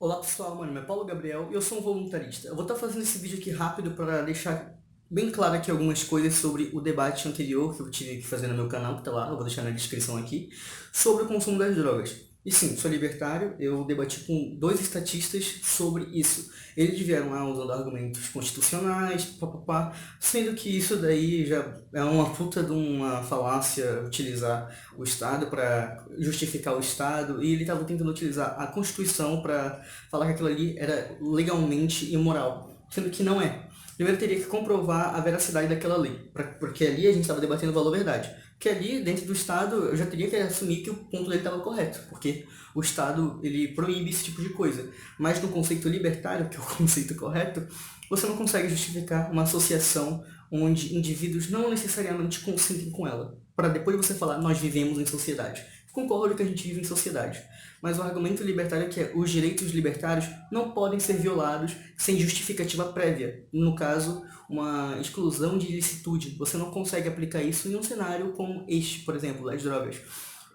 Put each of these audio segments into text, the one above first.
Olá pessoal, meu nome é Paulo Gabriel e eu sou um voluntarista. Eu vou estar fazendo esse vídeo aqui rápido para deixar bem claro aqui algumas coisas sobre o debate anterior que eu tive que fazer no meu canal, que está lá, eu vou deixar na descrição aqui, sobre o consumo das drogas. E sim, sou libertário, eu debati com dois estatistas sobre isso. Eles vieram lá usando argumentos constitucionais, papapá, sendo que isso daí já é uma puta de uma falácia utilizar o Estado para justificar o Estado, e ele estava tentando utilizar a Constituição para falar que aquilo ali era legalmente imoral, sendo que não é. Primeiro teria que comprovar a veracidade daquela lei, porque ali a gente estava debatendo valor-verdade. Porque ali, dentro do Estado, eu já teria que assumir que o ponto dele estava correto, porque o Estado ele proíbe esse tipo de coisa. Mas no conceito libertário, que é o conceito correto, você não consegue justificar uma associação onde indivíduos não necessariamente consentem com ela, para depois você falar, nós vivemos em sociedade. Concordo que a gente vive em sociedade, mas o argumento libertário é que os direitos libertários não podem ser violados sem justificativa prévia. No caso, uma exclusão de ilicitude. Você não consegue aplicar isso em um cenário como este, por exemplo, as drogas.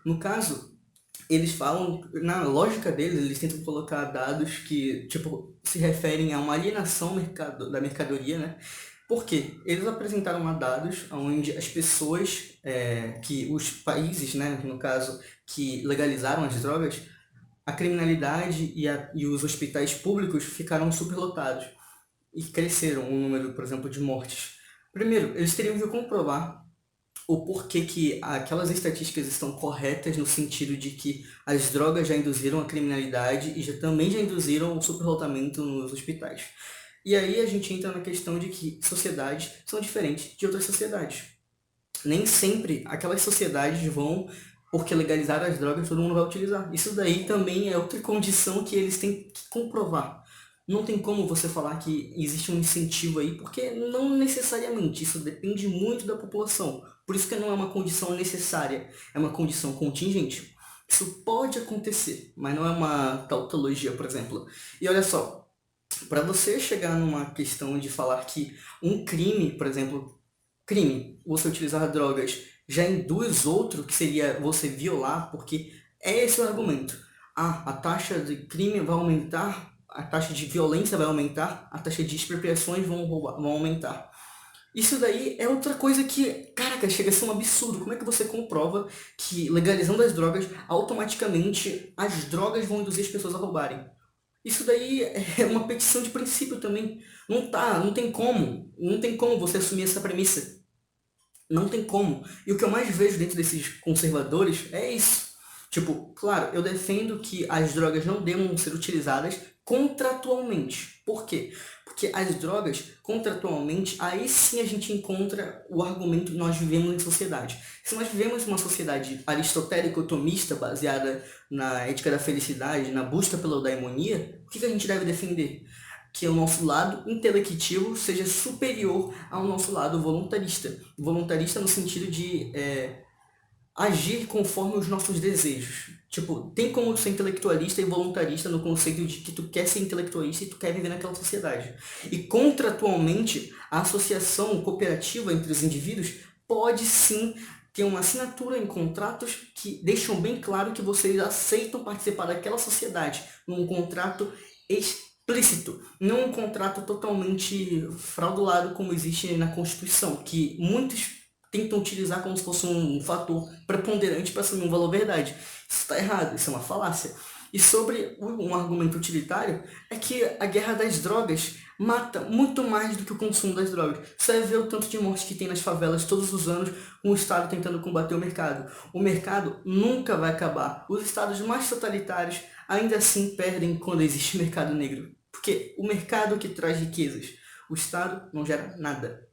No caso, eles falam, na lógica deles, eles tentam colocar dados que, tipo, se referem a uma alienação da mercadoria, né? Por quê? Eles apresentaram lá dados onde as pessoas, que os países, né, no caso, que legalizaram as drogas, a criminalidade e os hospitais públicos ficaram superlotados e cresceram o número, por exemplo, de mortes. Primeiro, eles teriam que comprovar o porquê que aquelas estatísticas estão corretas no sentido de que as drogas já induziram a criminalidade e também já induziram o superlotamento nos hospitais. E aí a gente entra na questão de que sociedades são diferentes de outras sociedades. Nem sempre aquelas sociedades vão, porque legalizaram as drogas, todo mundo vai utilizar. Isso daí também é outra condição que eles têm que comprovar. Não tem como você falar que existe um incentivo aí, porque não necessariamente, isso depende muito da população. Por isso que não é uma condição necessária, é uma condição contingente. Isso pode acontecer, mas não é uma tautologia, por exemplo. E olha só, para você chegar numa questão de falar que um crime, por exemplo, crime, você utilizar drogas, já induz outro, que seria você violar, porque é esse o argumento. Ah, a taxa de crime vai aumentar, a taxa de violência vai aumentar, a taxa de expropriações vão aumentar. Isso daí é outra coisa que, caraca, chega a ser um absurdo. Como é que você comprova que legalizando as drogas, automaticamente as drogas vão induzir as pessoas a roubarem? Isso daí é uma petição de princípio também. Não tem como você assumir essa premissa. Não tem como. E o que eu mais vejo dentro desses conservadores é isso. Tipo, claro, eu defendo que as drogas não devam ser utilizadas contratualmente. Por quê? Porque as drogas, contratualmente, aí sim a gente encontra o argumento que nós vivemos em sociedade. Se nós vivemos uma sociedade aristotélica otomista, baseada na ética da felicidade, na busca pela eudaimonia, o que a gente deve defender? Que o nosso lado intelectivo seja superior ao nosso lado voluntarista. Voluntarista no sentido de agir conforme os nossos desejos. Tipo, tem como ser intelectualista e voluntarista no conceito de que tu quer ser intelectualista e tu quer viver naquela sociedade. E contratualmente, a associação cooperativa entre os indivíduos pode sim ter uma assinatura em contratos que deixam bem claro que vocês aceitam participar daquela sociedade, num contrato explícito, não um contrato totalmente fraudulado como existe na Constituição, que muitos tentam utilizar como se fosse um fator preponderante para assumir um valor verdade. Isso está errado, isso é uma falácia. E sobre um argumento utilitário, é que a guerra das drogas mata muito mais do que o consumo das drogas. Você vai ver o tanto de mortes que tem nas favelas todos os anos, com o Estado tentando combater o mercado. O mercado nunca vai acabar. Os estados mais totalitários ainda assim perdem quando existe mercado negro. Porque o mercado que traz riquezas, o Estado não gera nada.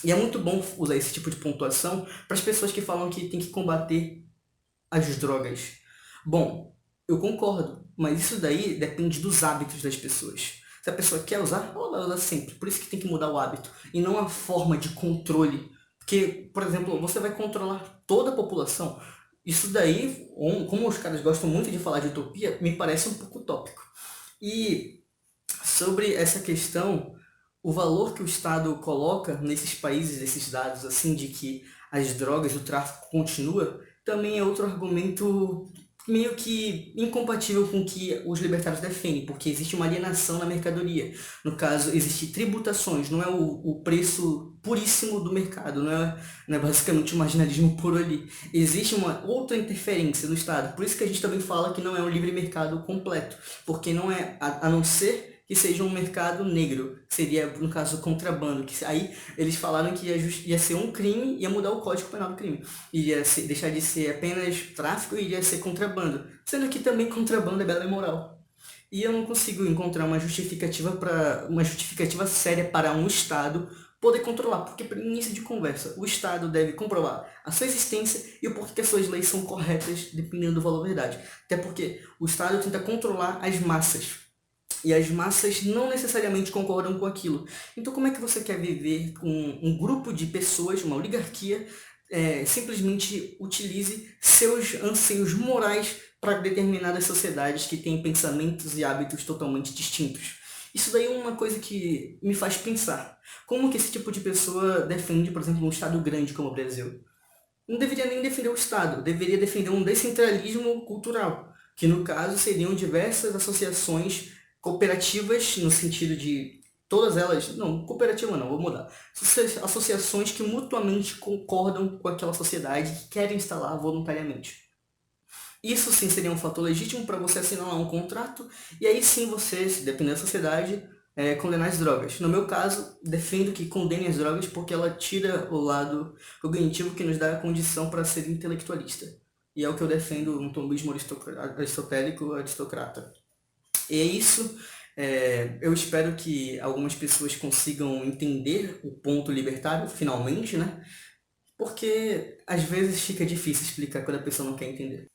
E é muito bom usar esse tipo de pontuação para as pessoas que falam que tem que combater as drogas. Bom, eu concordo, mas isso daí depende dos hábitos das pessoas. Se a pessoa quer usar, ela vai usar sempre. Por isso que tem que mudar o hábito e não a forma de controle. Porque, por exemplo, você vai controlar toda a população. Isso daí, como os caras gostam muito de falar de utopia, me parece um pouco utópico. E sobre essa questão, o valor que o Estado coloca nesses países, esses dados, assim, de que as drogas, o tráfico continua, também é outro argumento meio que incompatível com o que os libertários defendem, porque existe uma alienação na mercadoria. No caso, existe tributações, não é o preço puríssimo do mercado, não é basicamente o marginalismo puro ali. Existe uma outra interferência do Estado, por isso que a gente também fala que não é um livre mercado completo, porque não é, a não ser que seja um mercado negro, seria, no caso, contrabando, que aí eles falaram que ia ser um crime, ia mudar o Código Penal do crime. Deixar de ser apenas tráfico e iria ser contrabando. Sendo que também contrabando é bela e moral. E eu não consigo encontrar uma justificativa séria para um Estado poder controlar, porque para início de conversa, o Estado deve comprovar a sua existência e o porquê que as suas leis são corretas, dependendo do valor da verdade. Até porque o Estado tenta controlar as massas. E as massas não necessariamente concordam com aquilo. Então, como é que você quer viver com um grupo de pessoas, uma oligarquia, simplesmente utilize seus anseios morais para determinadas sociedades que têm pensamentos e hábitos totalmente distintos? Isso daí é uma coisa que me faz pensar. Como que esse tipo de pessoa defende, por exemplo, um Estado grande como o Brasil? Não deveria nem defender o Estado, deveria defender um descentralismo cultural, que no caso seriam diversas associações cooperativas, no sentido de todas elas, não, cooperativa não, vou mudar, associações que mutuamente concordam com aquela sociedade que querem estar lá voluntariamente. Isso sim seria um fator legítimo para você assinar lá um contrato, e aí sim você, se depender da sociedade, condenar as drogas. No meu caso, defendo que condene as drogas porque ela tira o lado cognitivo que nos dá a condição para ser intelectualista. E é o que eu defendo um tomismo aristotélico aristocrata. E é isso. Eu espero que algumas pessoas consigam entender o ponto libertário, finalmente, né? Porque às vezes fica difícil explicar quando a pessoa não quer entender.